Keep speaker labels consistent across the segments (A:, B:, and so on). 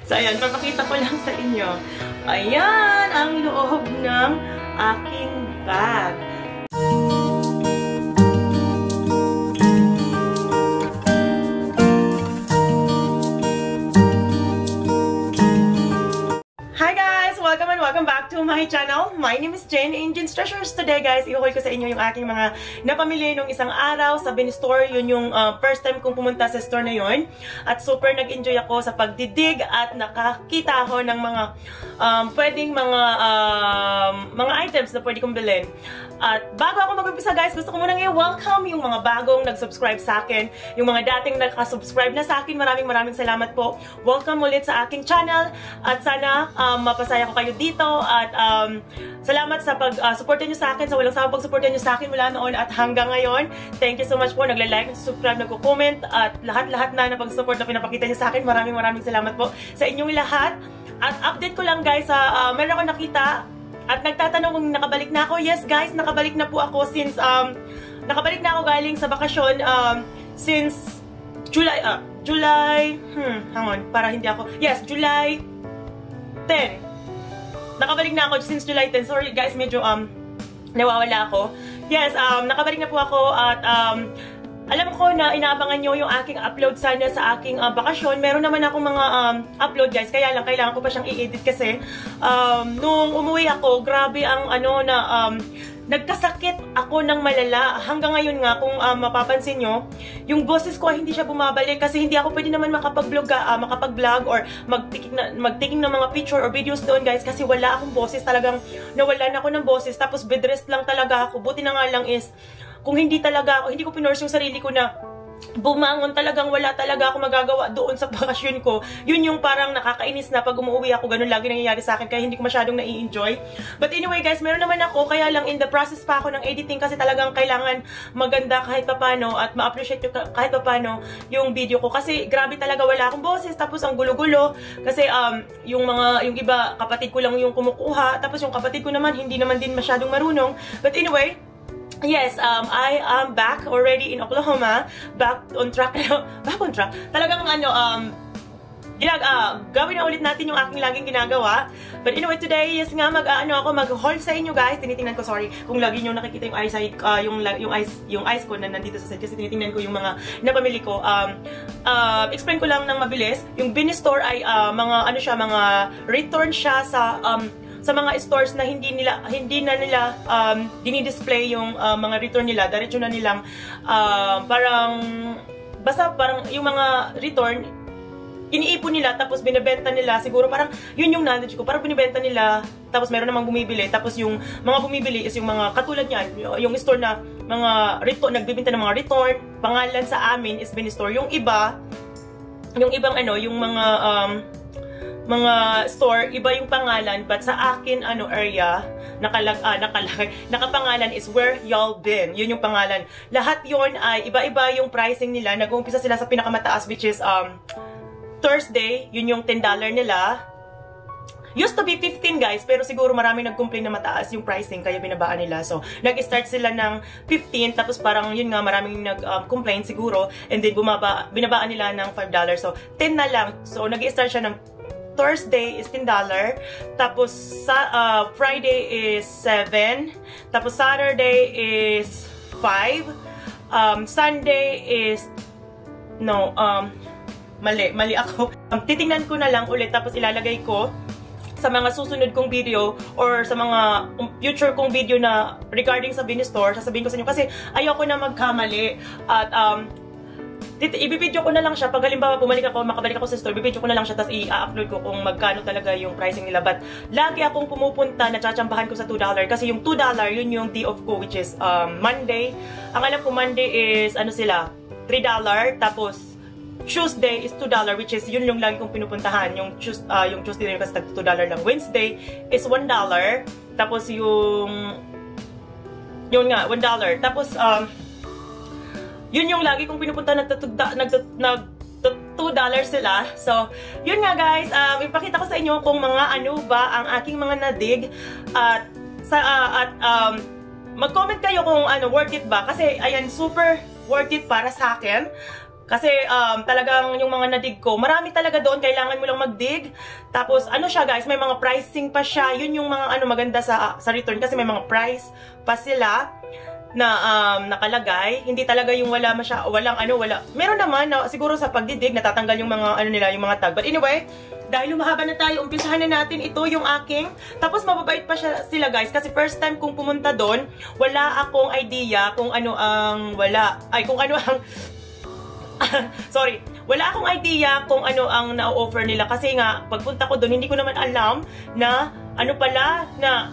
A: So, ayan, papakita ko lang sa inyo. Ayan, ang loob ng aking bag. Welcome back to my channel. My name is Jen in Jen's Treasures. Today guys, i-haul ko sa inyo yung aking mga napamili nung isang araw sa Bin Store. Yun yung first time kong pumunta sa store na yun. At super nag-enjoy ako sa pagdidig at nakakita ako ng mga pwedeng mga items na pwede kong bilhin. At bago ako mag-umpisa guys, gusto ko munang i-welcome yung mga bagong nag-subscribe sa akin. Yung mga dating nakasubscribe na sa akin, maraming salamat po. Welcome ulit sa aking channel. At sana mapasaya ko kayo dito. At salamat sa pag-supportan nyo sa akin, sa walang sawang pag-supportan nyo sa akin mula noon at hanggang ngayon. Thank you so much po. Nagla-like, nag-subscribe, nagko-comment at lahat-lahat na pag-support na pinapakita nyo sa akin. Maraming salamat po sa inyong lahat. At update ko lang guys, meron ako nakita at nagtatanong kung nakabalik na ako. Yes guys, nakabalik na po ako since nakabalik na ako galing sa bakasyon since July hang on, para hindi ako. Yes, July 10. Nakabalik na ako since July 10. Sorry guys, medyo nawawala ako. Yes, nakabalik na po ako at alam ko na inaabangan nyo yung aking upload sana sa aking bakasyon. Meron naman akong mga upload guys, kaya lang kailangan ko pa siyang i-edit kasi nung umuwi ako, grabe ang nagkasakit ako ng malala. Hanggang ngayon nga, kung mapapansin nyo, yung boses ko ay hindi siya bumabalik kasi hindi ako pwede naman makapag-vlog or mag-taking ng mga picture or videos doon guys kasi wala akong boses. Talagang nawalan ako ng boses tapos bed rest lang talaga ako. Buti na nga lang is kung hindi ko pinurse yung sarili ko na bumangon, talagang wala talaga ako magagawa doon sa bakasyon ko. Yun yung parang nakakainis na pag umuwi ako, ganun lagi nangyayari sa akin kaya hindi ko masyadong nai-enjoy. But anyway guys, meron naman ako, kaya lang in the process pa ako ng editing kasi talagang kailangan maganda kahit papano at ma-appreciate kahit papano yung video ko kasi grabe talaga wala akong boses tapos ang gulo-gulo kasi yung iba kapatid ko lang yung kumukuha tapos yung kapatid ko naman hindi naman din masyadong marunong. But anyway, yes, I am back already in Oklahoma. Back on track. Back on track. Talagang gawin na ulit natin yung aking laging ginagawa. But anyway, today, yes nga, mag-haul sa inyo guys. Tinitingnan ko, sorry, kung lagi nyo nakikita yung eyesight, yung eyes ko na nandito sa side kasi tinitingnan ko yung mga napamili ko. Explain ko lang ng mabilis. Yung Bin Store ay mga return siya sa mga stores na hindi na nila dinidisplay yung mga return nila. Diretso na nilang basta parang yung mga return iniipon nila tapos binebenta nila. Siguro parang yun yung knowledge ko. Parang binebenta nila tapos meron namang bumibili. Tapos yung mga bumibili is yung mga katulad niyan, yung store na mga return, nagbibenta ng mga return. Pangalan sa amin is Bin Store. Yung ibang yung mga store, iba yung pangalan, but sa akin, area, nakapangalan is Where Y'all Been. Yun yung pangalan. Lahat yun ay iba-iba yung pricing nila. Nag-uumpisa sila sa pinakamataas, which is Thursday. Yun yung $10 nila. Used to be 15 guys, pero siguro maraming nag-complain na mataas yung pricing, kaya binabaan nila. So, nag-start sila ng 15, tapos parang yun nga, maraming nag-complain siguro, and then binabaan nila ng $5. So, 10 na lang. So, nag-start siya ng Thursday is $10, tapos Friday is 7, tapos Saturday is 5, Sunday is mali ako. Titingnan ko na lang ulit tapos ilalagay ko sa mga susunod kong video or sa mga future kong video na regarding sa Bin Store. Sasabihin ko sa inyo kasi ayoko na magkamali at ibibidyo ko na lang siya. Pag halimbawa makabalik ako sa store, ibibidyo ko na lang siya tapos i-upload ko kung magkano talaga yung pricing nila. But lagi akong pumupunta, natsambahan ko sa $2 kasi yung $2 yun yung day off ko, which is Monday. Ang alam ko Monday is $3, tapos Tuesday is $2, which is yun yung lagi kong pinupuntahan. Yung Tuesday kasi $2 lang. Wednesday is $1, tapos yun nga, $1. Tapos yun yung lagi kong pinupunta, $2 sila. So, yun nga guys, ipakita ko sa inyo kung mga ano ba ang aking mga nadig at mag-comment kayo kung worth it ba kasi ayan, super worth it para sa akin. Kasi talagang yung mga nadig ko, marami talaga doon, kailangan mo lang magdig. Tapos ano siya guys, may mga pricing pa siya. Yun yung mga maganda sa return kasi may mga price pa sila na nakalagay. Hindi talaga yung wala. Meron naman na siguro sa pagdidig natatanggal yung mga nila, yung mga tag. But anyway, dahil lumahaba na tayo, umpisahan na natin. Ito yung aking. Tapos mababait pa sila guys kasi first time kong pumunta doon, wala akong idea kung ano ang sorry. Wala akong idea kung ano ang na-offer nila kasi nga pagpunta ko doon hindi ko naman alam na na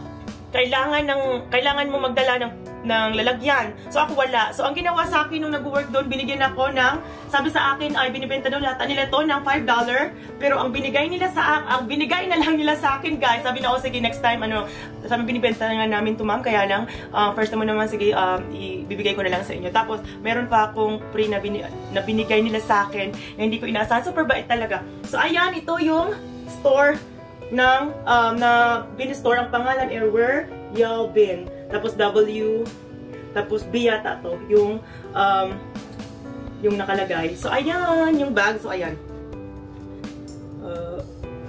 A: kailangan mo magdala ng lalagyan. So ako wala. So ang ginawa sa akin nung nag-work doon, binigyan ako ng, sabi sa akin ay binibenta daw lahat nila to ng $5. Pero ang binigay na lang nila sa akin guys, sabi na sige next time sabi binibenta nga namin to ma'am, kaya lang first time mo naman sige ibibigay ko na lang sa inyo. Tapos meron pa akong free na binigay nila sa akin na hindi ko inaasahan. Super bait talaga. So ayan, ito yung store na bin-store. Ang pangalan Airwear Yalbin. Tapos W, tapos B yata to, yung nakalagay. So ayan, yung bag. So ayan.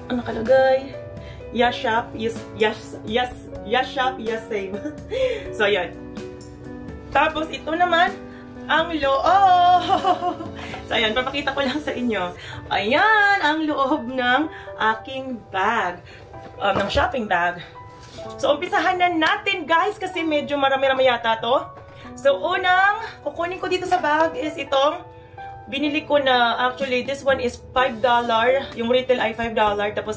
A: Ang nakalagay, yes shop, yes shop, yes save. So ayan. Tapos ito naman ang loob. So ayan, papakita ko lang sa inyo. Ayan ang loob ng aking bag, ng shopping bag. So umpisahan na natin guys kasi medyo marami-rami yata to. So unang kukunin ko dito sa bag is itong binili ko na, actually this one is $5. Yung retail ay $5. Tapos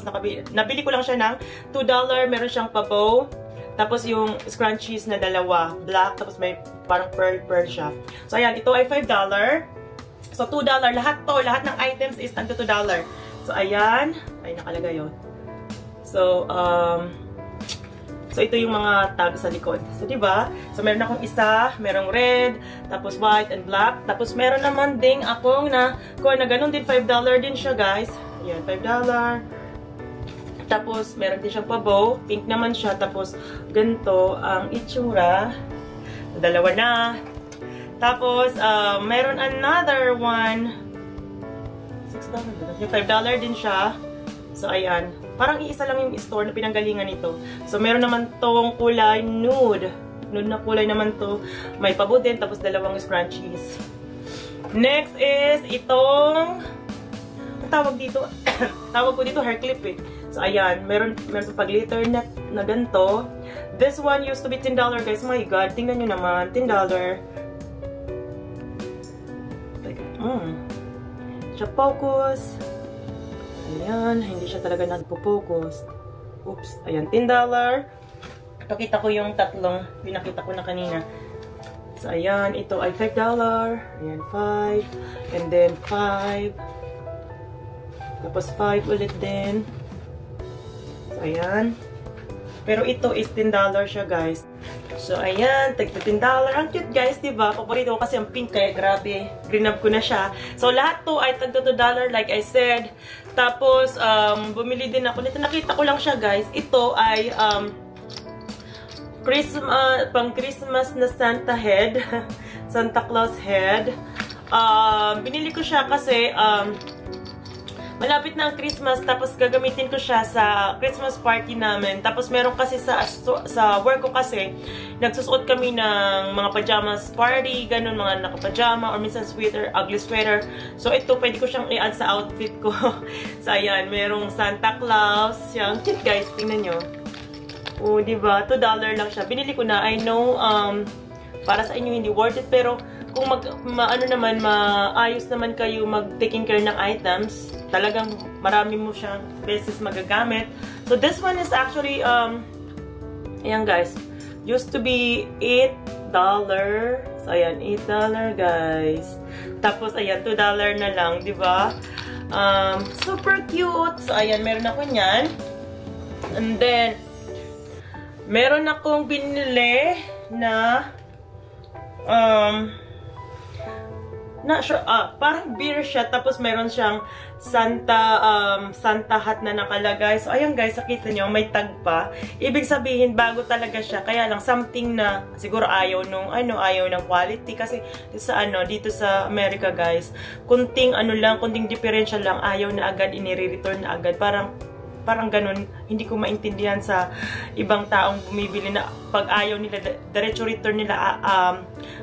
A: nabili ko lang siya ng $2. Meron siyang pabow. Tapos yung scrunchies na dalawa, black, tapos may parang pearl siya. So ayan, ito ay $5. So $2 lahat to, lahat ng items is tag $2. So ayan, ay nakalagay yun. So ito yung mga tag sa likod. So diba? So meron akong isa, merong red, tapos white and black. Tapos meron naman ding akong na ganun din, $5 din siya guys. Ayan, $5. Tapos meron din siyang pabow, pink naman siya. Tapos ganito ang itsura. Dalawa na. Tapos meron another one. $6 yung $5 din siya. So ayan. Parang iisa lang yung store na pinanggalingan nito. So, meron naman tong kulay nude. Nude na kulay naman to. May pabo din, tapos dalawang scrunchies. Next is itong, ang tawag dito, tawag ko dito hair clip eh. So, ayan. Meron pa glitter na ganito. This one used to be $10 guys. My God, tingnan nyo naman. $10. Siya focus. Ayan, hindi siya talaga nagpo-focus. Oops, ayan, $10. Pakita ko yung tatlong pinakita ko na kanina. So, ayan, ito ay $5. Ayan, 5. And then 5. Tapos 5 ulit din. So, ayan. Pero ito is $10 siya, guys. So, ayan, tagto $10. Ang cute, guys, diba? Paborito ko kasi ang pink, kaya grabe. Grinab ko na siya. So, lahat to ay tagto $2, like I said. Tapos, bumili din ako nito. Nakita ko lang siya, guys. Ito ay pang Christmas na Santa head. Santa Claus head. Binili ko siya kasi malapit na ang Christmas, tapos gagamitin ko siya sa Christmas party namin. Tapos meron kasi sa work ko kasi, nagsusuot kami ng mga pajamas party, ganun, mga nakapajama, or minsan sweater, ugly sweater. So ito, pwede ko siyang i-add sa outfit ko. So ayan, merong Santa Claus. Yan, cute guys, tingnan nyo. O, diba? $2 lang siya. Binili ko na. I know, para sa inyo hindi worth it, pero kung maayos naman kayo mag-taking care ng items, talagang marami mo siyang beses magagamit. So this one is actually, ayan guys, used to be $8. So ayan, $8 guys. Tapos ayan, $2 na lang, di ba? Super cute. So ayan, meron ako niyan. And then, meron akong binili na, not sure, parang beer siya, tapos meron siyang Santa hat na nakalagay. So, ayan guys, nakita nyo, may tag pa. Ibig sabihin, bago talaga siya. Kaya lang, something na, siguro ayaw nung, ayaw ng quality. Kasi, dito sa America guys, kunting differential lang, ayaw na agad, inire-return na agad. Parang ganun, hindi ko maintindihan sa ibang taong bumibili na pag ayaw nila, diretso return nila,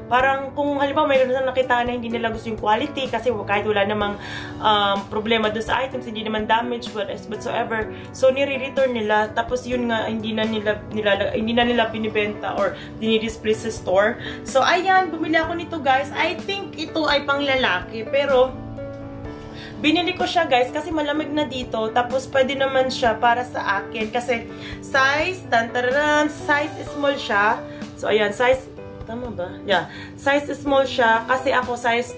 A: parang kung halimbawa mayroon na nakita na hindi nila gusto yung quality kasi kahit wala namang problema doon sa items, hindi naman damage whatsoever, so nire-return nila, tapos yun nga, hindi na nila binibenta or dinidisplay sa store. So ayan, bumili ako nito guys. I think ito ay pang lalaki, pero binili ko siya guys kasi malamig na dito, tapos pwede naman siya para sa akin kasi size small siya. So ayan, size, tama ba? Yeah, size small siya kasi ako size,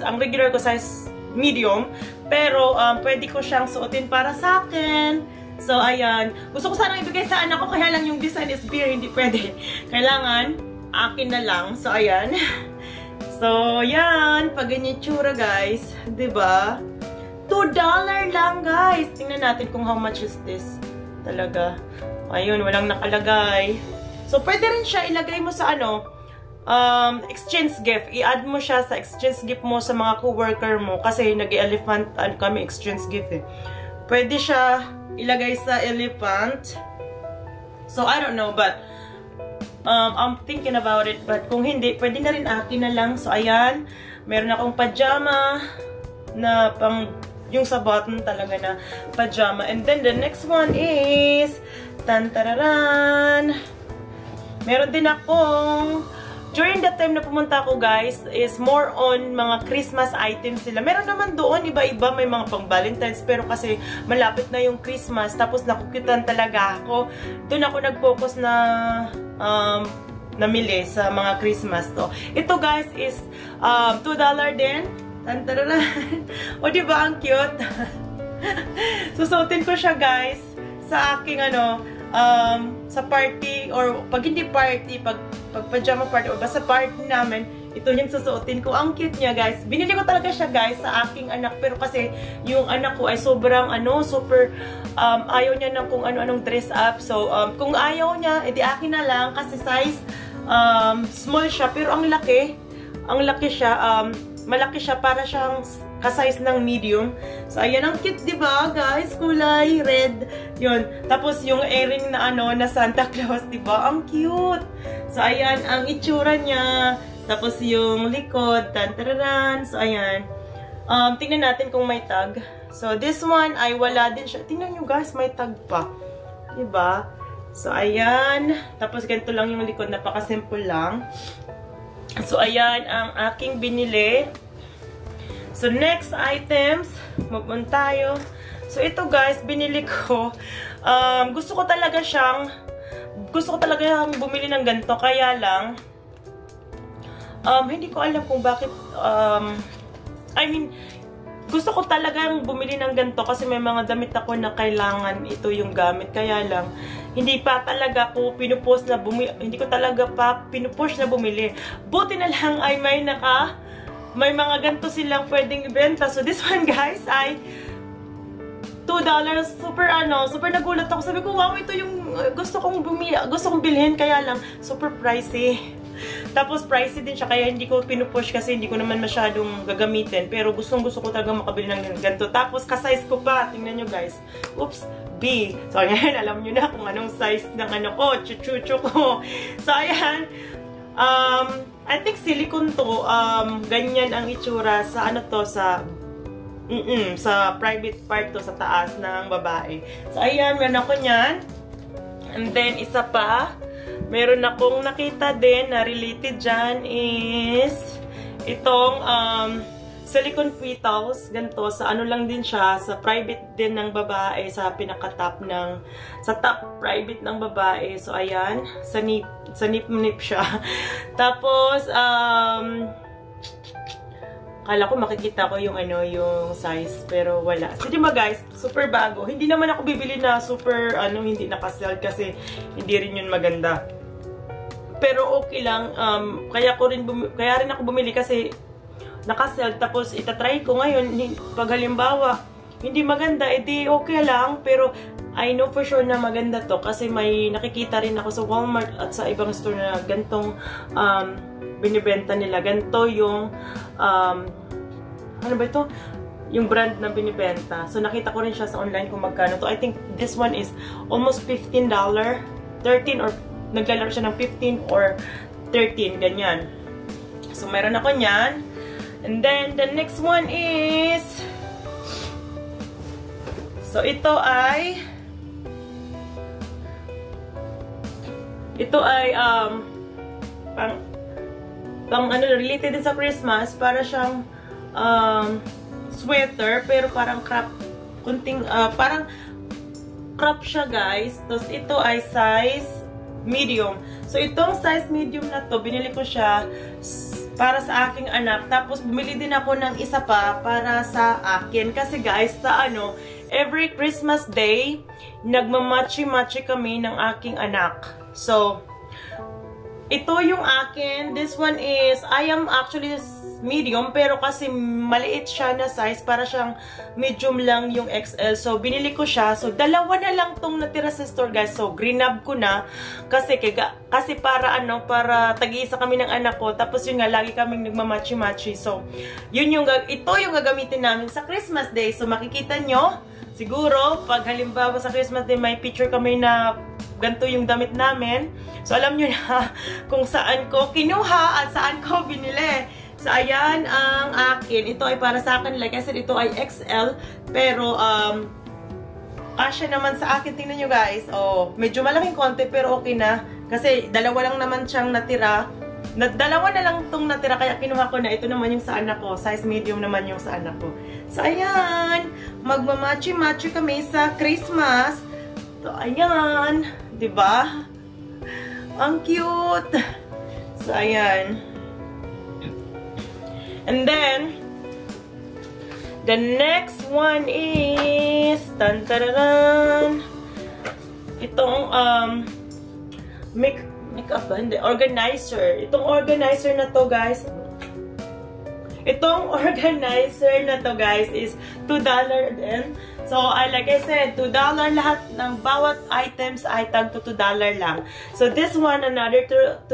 A: ang regular ko size medium, pero pwede ko siyang suotin para sa akin. So ayan, gusto ko sanang ibigay sa anak ko, kaya lang yung design is beer, hindi pwede. Kailangan akin na lang. So ayan. So, yan. Pag ganyan tsura, guys. Diba? $2 lang, guys. Tingnan natin kung how much is this. Talaga. Ayun, walang nakalagay. So, pwede rin siya ilagay mo sa exchange gift. I-add mo siya sa exchange gift mo sa mga co-worker mo. Kasi nag-elephant, kami exchange gift eh. Pwede siya ilagay sa elephant. So, I don't know, but I'm thinking about it, but kung hindi, pwede na rin akin na lang. So, ayan. Meron akong pajama na yung sa button talaga na pajama. And then, the next one is tantararan. Meron din akong, during that time na pumunta ako guys, is more on mga Christmas items sila. Meron naman doon, iba-iba, may mga pang Valentine's, pero kasi malapit na yung Christmas, tapos nakukutan talaga ako. Doon ako nag-focus na namili sa mga Christmas to. Ito guys is $2 din. Tantararan. O diba ang cute? Susuotin ko siya guys sa aking sa party, or pag hindi party, pag pajama party, or basta party namin, ito yung susuotin ko. Ang cute niya guys. Binili ko talaga siya guys sa aking anak, pero kasi yung anak ko ay sobrang super ayaw niya ng kung ano-anong dress up. So kung ayaw niya, edi akin na lang kasi size small siya, pero ang laki siya, malaki siya, para siyang ka-size ng medium. So, ayan, ang cute, diba, guys? Kulay red. Yun. Tapos, yung earring na na Santa Claus, diba? Ang cute. So, ayan, ang itsura niya. Tapos, yung likod. Tantararan. So, ayan. Tingnan natin kung may tag. So, this one ay wala din siya. Tingnan nyo, guys, may tag pa. Diba? So, ayan. Tapos, ganito lang yung likod. Napaka-simple lang. So, ayan, ang aking binili. So, next items, move on tayo. So, ito guys, binili ko. Gusto ko talaga siyang bumili ng ganito. Kaya lang, hindi ko alam kung bakit, gusto ko talagang bumili ng ganito kasi may mga damit ako na kailangan ito yung gamit. Kaya lang, hindi ko talaga pinupush na bumili. Buti na lang ay may mga ganito silang pwedeng ibenta. So, this one, guys, ay $2. Super nagulat ako. Sabi ko, wow, ito yung gusto kong bilhin. Kaya lang, super pricey. Tapos, pricey din siya. Kaya hindi ko pinupush kasi hindi ko naman masyadong gagamitin. Pero, gustong-gusto ko talaga makabili ng ganito. Tapos, ka-size ko pa. Tingnan nyo, guys. Oops, B. So, ayan, alam nyo na kung anong size ng chuchucho ko. So, ayan. I think silicone to, ganyan ang itsura sa sa private part to, sa taas ng babae. So, ayan, meron ako niyan. And then, isa pa, meron akong nakita din na related dyan is itong silicone petals, ganito, sa lang din siya, sa private din ng babae, sa pinaka-top sa top private ng babae. So, ayan, sa nip siya. Tapos, kala ko makikita ko yung yung size, pero wala. So, diba guys, super bago. Hindi naman ako bibili na super, hindi nakasell kasi hindi rin yun maganda. Pero okay lang, kaya rin ako bumili kasi nakasell, tapos itatry ko ngayon, pag halimbawa, hindi maganda, edi okay lang, pero I know for sure na maganda to, kasi may nakikita rin ako sa Walmart at sa ibang store na gantong binibenta nila. Ganto yung, ano ba ito? Yung brand na binibenta. So, nakita ko rin siya sa online kung magkano to. I think this one is almost $15, 13 or naglalaro siya ng 15 or 13, ganyan. So, meron ako niyan. And then, the next one is, so, ito ay pang ano, related din sa Christmas, para siyang sweater, pero parang crop, parang crop siya, guys. Tapos ito ay size medium. So itong size medium na to, binili ko siya para sa aking anak. Tapos bumili din ako ng isa pa para sa akin. Kasi guys, sa ano, every Christmas day, nagmamachi-machi kami ng aking anak. So, ito yung akin. This one is, I am actually medium, pero kasi maliit siya na size, para siyang medium lang yung XL. So, binili ko siya. So, dalawa na lang tong natira sa store, guys. So, greenab ko na. Kasi para ano, para tag-iisa kami ng anak ko. Tapos yun nga, lagi kaming nagmamachi-machi. So, ito yung gagamitin namin sa Christmas Day. So, makikita nyo, siguro, pag halimbawa sa Christmas Day, may picture kami na ganito yung damit namin. So, alam nyo na kung saan ko kinuha at saan ko binili. So, ayan ang akin. Ito ay para sa akin. Like I said, ito ay XL. Pero, kasya naman sa akin. Tingnan nyo, guys. Oh, medyo malaking konti, pero okay na. Kasi, dalawa lang naman siyang natira. Dalawa na lang itong natira, kaya kinuha ko na. Ito naman yung sa anak ko. Size medium naman yung sa anak ko. So, ayan. Magmamachi-machi kami sa Christmas. So, ayan. Diba? Ang cute. So, ayan. And then, the next one is, tan-tararan, itong, makeup ba? Hindi, organizer. Itong organizer na to, guys. Itong organizer na to, guys, is $2 din. So, like I said, $2 lahat ng bawat items ay tag to $2 lang. So, this one, another $2.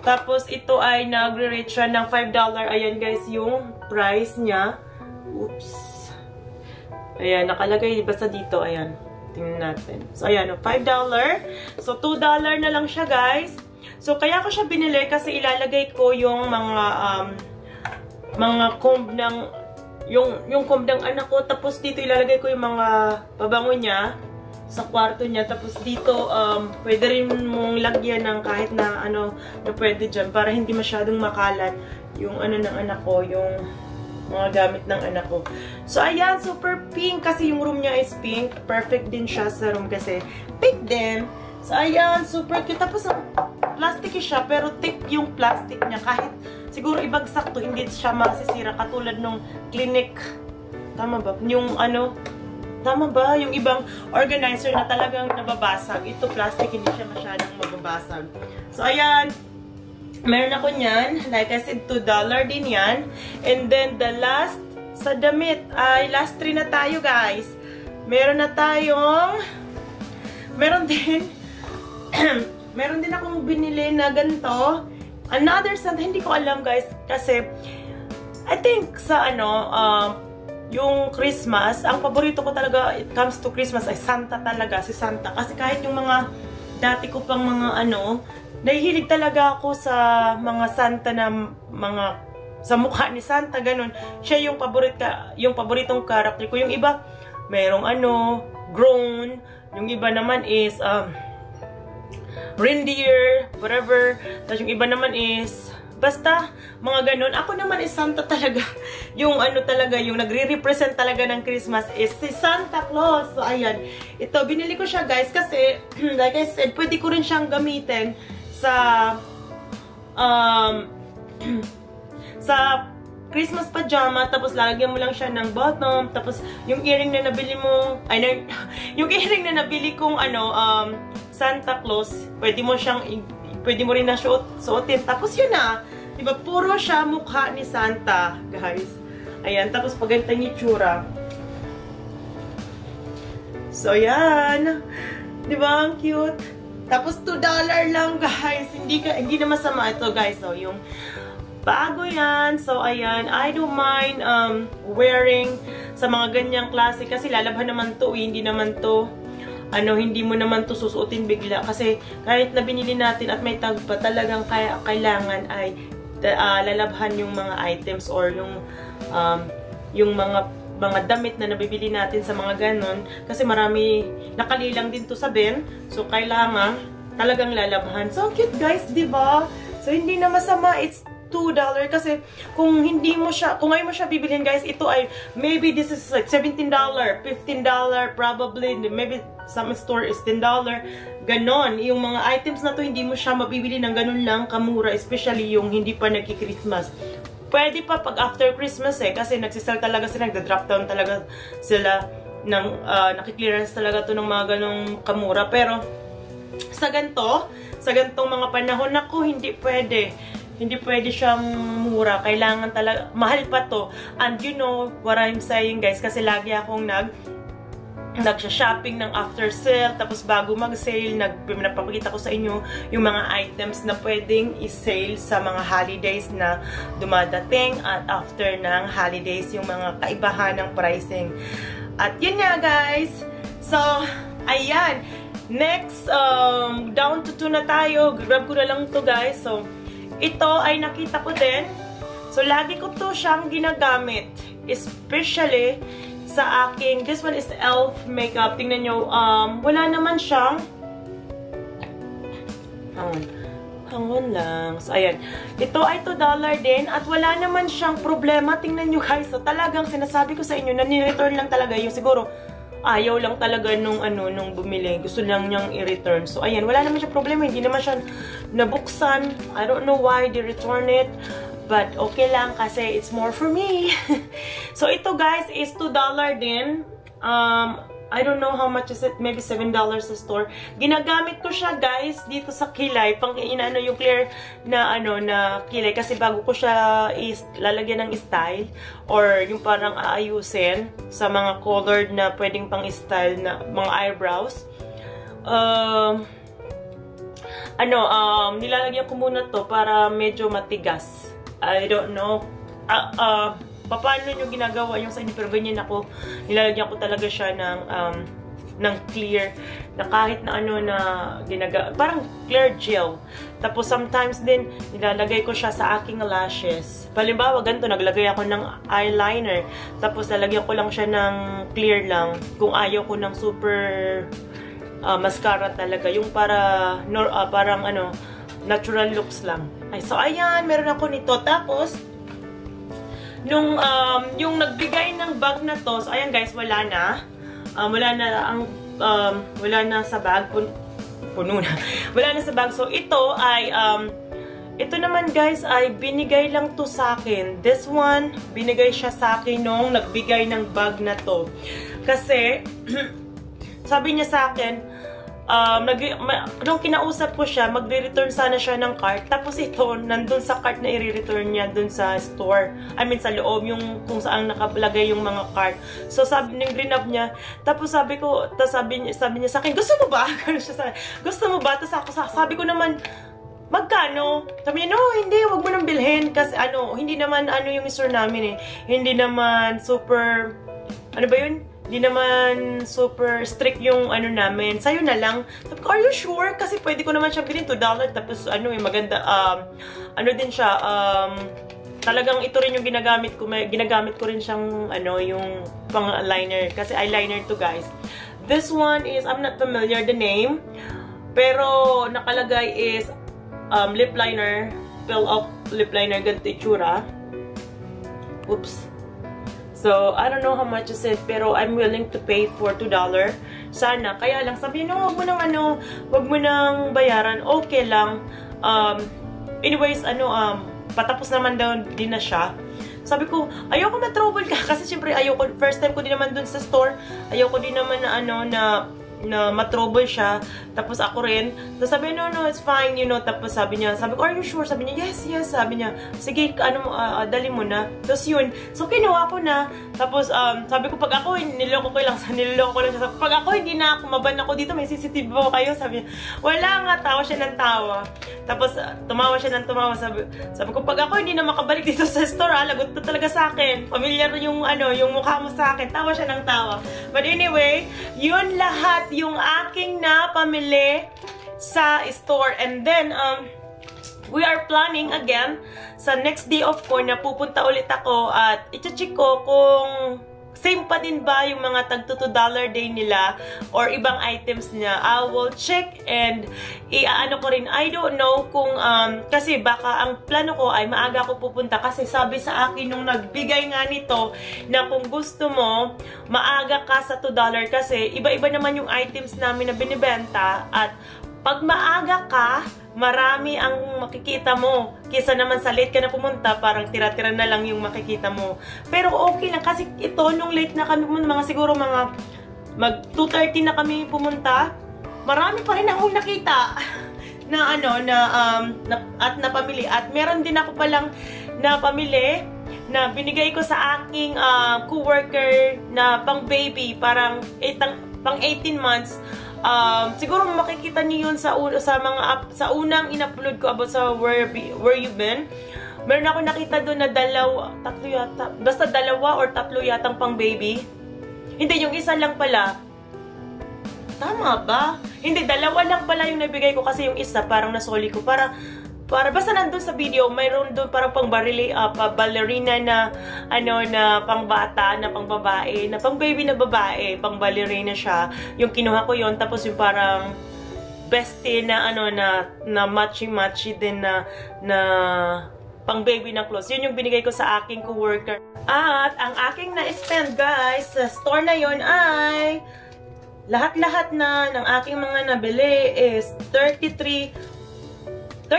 A: Tapos, ito ay nagre-rate siya ng $5. Ayan, guys, yung price niya. Oops. Ayan, nakalagay basta dito. Ayan, tingnan natin. So, ayan, $5. So, $2 na lang siya, guys. So, kaya ko siya binili kasi ilalagay ko yung mga comb ng yung comb ng anak ko, tapos dito ilalagay ko yung mga pabango niya sa kwarto niya, tapos dito pwede rin mong lagyan ng kahit na ano na pwede dyan para hindi masyadong makalat yung ano ng anak ko, yung mga gamit ng anak ko. So ayan, super pink kasi yung room niya is pink. Perfect din siya sa room kasi pink din. So ayan, super cute. Tapos plastic siya, pero thick yung plastic niya. Kahit siguro ibagsak to, hindi siya masisira. Katulad nung Clinique. Tama ba? Yung ano, tama ba? Yung ibang organizer na talagang nababasag. Ito plastic, hindi siya masyadong mababasag. So ayan, meron ako niyan. Like I said, $2 din yan. And then the last sa damit ay last 3 na tayo, guys. Meron na tayong, meron din akong binili na ganito. Another Santa, hindi ko alam, guys, kasi I think sa ano, yung Christmas, ang paborito ko talaga, it comes to Christmas, ay Santa talaga, si Santa. Kasi kahit yung mga dati ko pang mga ano, nahihilig talaga ako sa mga Santa na mga sa mukha ni Santa, ganun. Siya yung paboritong character ko. Yung iba, merong ano, grown. Yung iba naman is reindeer, whatever. Tapos yung iba naman is basta, mga ganun. Ako naman is Santa talaga. Yung ano talaga, yung nagre-represent talaga ng Christmas is si Santa Claus. So, ayan. Ito, binili ko siya, guys, kasi, like I said, pwede ko rin siyang gamitin sa, sa Christmas pajama, tapos lagyan mo lang siya ng bottom, tapos yung earring na nabili mo, yung earring na nabili kong, ano, Santa Claus, pwede mo rin na suotin. Tapos yun na. Diba, puro siya mukha ni Santa, guys. Ayan, tapos paganta yung itsura. So, yan. Diba, ang cute. Tapos, $2 lang, guys. Hindi na masama ito, guys. So, yung bago yan. So, ayan. I don't mind wearing sa mga ganyang klase. Kasi lalabhan naman to, hindi naman to hindi mo naman to susuotin bigla. Kasi kahit na binili natin at may tag pa, talagang kailangan ay lalabhan yung mga items or yung mga damit na nabibili natin sa mga ganon. Kasi marami nakalilang din to sa bin. So, kailangan talagang lalabhan. So, cute guys, diba? So, hindi na masama. It's $2 kasi kung ngayon mo siya bibilhin guys, ito ay maybe this is like $17, $15 probably, maybe some store is $10. Ganon, yung mga items na to hindi mo siya mabibili ng ganon lang kamura, especially yung hindi pa nagki-Christmas. Pwede pa pag after Christmas kasi nagsisell talaga sila, nagda-drop down talaga sila ng nakiklearance talaga to ng mga ganong kamura. Pero sa gantong mga panahon ako, hindi pwede siyang mura. Kailangan talaga, mahal pa to. And you know what I'm saying guys, kasi lagi akong nagsha-shopping ng after sale, tapos bago mag-sale, napapakita ko sa inyo yung mga items na pwedeng i-sale sa mga holidays na dumadating at after ng holidays, yung mga kaibahan ng pricing. At yun nga guys. So, ayan. Next, down to 2 na tayo. Grab ko na lang to guys. So, ito ay nakita ko din. So, lagi ko to siyang ginagamit. Especially sa aking, this one is e.l.f. makeup. Tingnan nyo, wala naman siyang, hangon lang. So, ayan. Ito ay $2 din at wala naman siyang problema. Tingnan nyo guys. So, talagang sinasabi ko sa inyo na ni-return lang talaga yung siguro ayaw lang talaga nung bumili. Gusto lang niyang i-return. So, ayan. Wala naman siya problema. Hindi naman siya nabuksan. I don't know why they return it. But, okay lang kasi it's more for me. So, ito guys is $2 din. I don't know how much is it. Maybe $7 sa store. Ginagamit ko siya guys dito sa kilay. Pang yung clear na na kilay. Kasi bago ko siya lalagyan ng style. Or yung parang aayusin sa mga colored na pwedeng pang style na mga eyebrows. Nilalagyan ko muna to para medyo matigas. I don't know. Paano nyo ginagawa yung sa inyo, pero ganyan ako. Nilalagyan ko talaga siya ng clear, na kahit na parang clear gel. Tapos sometimes din, nilalagay ko siya sa aking lashes. Halimbawa, ganito, naglagay ako ng eyeliner. Tapos lalagyan ko lang siya ng clear lang. Kung ayaw ko ng super mascara talaga. Yung parang natural looks lang. So ayan, meron ako nito. Tapos, yung nagbigay ng bag na to, so ayan guys, wala na sa bag, puno na. Wala na sa bag. So ito ay ito naman guys ay binigay lang to sa akin. This one, binigay siya sa akin nung nagbigay ng bag na to. Kasi sabi niya sa akin, nung kinausap ko siya, magre-return sana siya ng cart. Tapos ito, nandun sa cart na i-return niya dun sa store. I mean, sa loob, yung kung saan nakalagay yung mga cart. So, sabi niyang grinab niya. Tapos sabi niya sa akin, gusto mo ba? Gusto mo ba? Tapos sabi ko naman, magkano? Sabi niya, no, hindi, wag mo nang bilhin. Kasi hindi naman yung store namin eh. Hindi naman super, ba yun? Hindi naman super strict yung namin. Sa'yo na lang. Sabi ko, are you sure? Kasi pwede ko naman siya bilhin $2. Tapos maganda, din siya, talagang ito rin yung ginagamit ko. Ginagamit ko rin siyang, yung pang liner. Kasi eyeliner to guys. This one is, I'm not familiar the name. Pero, nakalagay is, lip liner. Fill up lip liner. Ganito itsura. Oops. So, I don't know how much is it, pero I'm willing to pay for $2. Sana. Kaya lang, sabi no, wag mo nang bayaran. Okay lang. Anyways, patapos naman daw din na siya. Sabi ko, ayoko na trouble ka. Kasi syempre, first time ko din naman dun sa store. Ayoko din naman na na matrouble siya. Tapos ako rin. Tapos sabi, no, it's fine, you know. Tapos sabi ko, are you sure? Sabi niya, yes. Sabi niya, sige, dali mo na. Tapos yun. So, kinuha ko na. Tapos, sabi ko, pag ako, niloloko ko lang siya. Pag ako, hindi na kumaban ako dito, may CCTV ba kayo? Sabi niya, wala nga, tawa siya ng tawa. Tapos, tumawa siya ng tumawa. Sabi ko, pag ako, hindi na makabalik dito sa store, lagot to talaga sa akin. Familiar yung, yung mukha mo sa akin. Tawa siya ng tawa. But anyway, yun lahat yung aking napamili sa store. And then, we are planning again sa next day off ko na pupunta ulit ako at i-check ko kung same pa din ba yung mga tag $2 day nila or ibang items niya. I will check and i-ano ko rin. I don't know kung kasi baka ang plano ko ay maaga ako pupunta kasi sabi sa akin nung nagbigay nga nito na kung gusto mo maaga ka sa $2 kasi iba-iba naman yung items namin na binibenta at pag maaga ka, marami ang makikita mo. Kesa naman sa late ka na pumunta, parang tira-tira na lang yung makikita mo. Pero okay lang kasi ito, nung late na kami pumunta, siguro mga mag 2:30 na kami pumunta, marami pa rin akong nakita na at napamili. At meron din ako palang napamili na binigay ko sa aking co-worker na pang baby, parang pang 18 months. Siguro makikita niyo yun sa unang in-upload ko about sa where you've been. Meron ako nakita doon na tatlo yata. Basta 2 or 3 yatang pang baby. Hindi, yung isa lang pala. Tama ba? Hindi, 2 lang pala yung nabigay ko kasi yung isa parang nasoli ko. Para basta nandun sa video, mayroon doon parang pang ballerina na na pang bata, na pang babae, na pang baby na babae, pang ballerina siya. Yung kinuha ko yon, tapos yung parang bestie na na matchy din na pang baby na clothes. Yun yung binigay ko sa aking co-worker. At ang aking na-spend guys sa store na yon ay lahat-lahat na ng aking mga nabili is $33. So,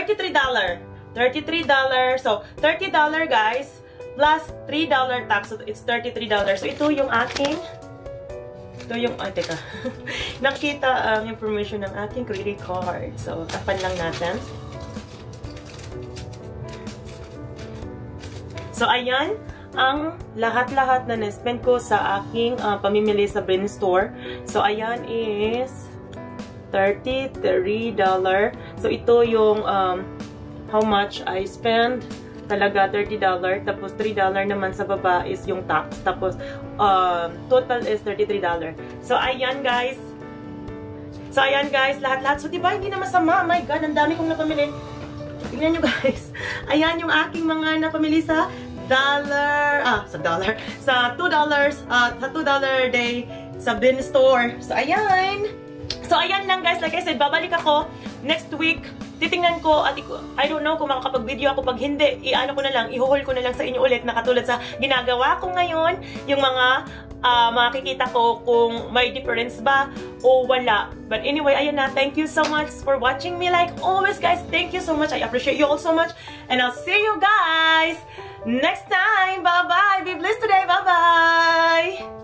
A: $30 guys, plus $3 tax. So, it's $33. So, ito yung aking, teka. Nakita ang information ng aking credit card. So, tapan lang natin. So, ayan ang lahat-lahat na na-spend ko sa aking pamimili sa Bin Store. So, ayan is $33. So, ito yung how much I spend. Talaga, $30. Tapos, $3 naman sa baba is yung tax. Tapos, total is $33. So, ayan guys. Lahat-lahat. So, diba, hindi na masama. Oh my God, ang dami kong napamili. Tingnan nyo guys. Ayan yung aking mga napamili sa $2 day sa Bin Store. So, ayan. So, ayan lang guys. Like I said, babalik ako next week. Titingnan ko at I don't know kung makakapag-video ako. Pag hindi, ihuhol ko na lang sa inyo ulit na katulad sa ginagawa ko ngayon. Yung mga makikita ko kung may difference ba o wala. But anyway, ayun na. Thank you so much for watching me. Like always guys, thank you so much. I appreciate you all so much. And I'll see you guys next time. Bye-bye. Be blessed today. Bye-bye.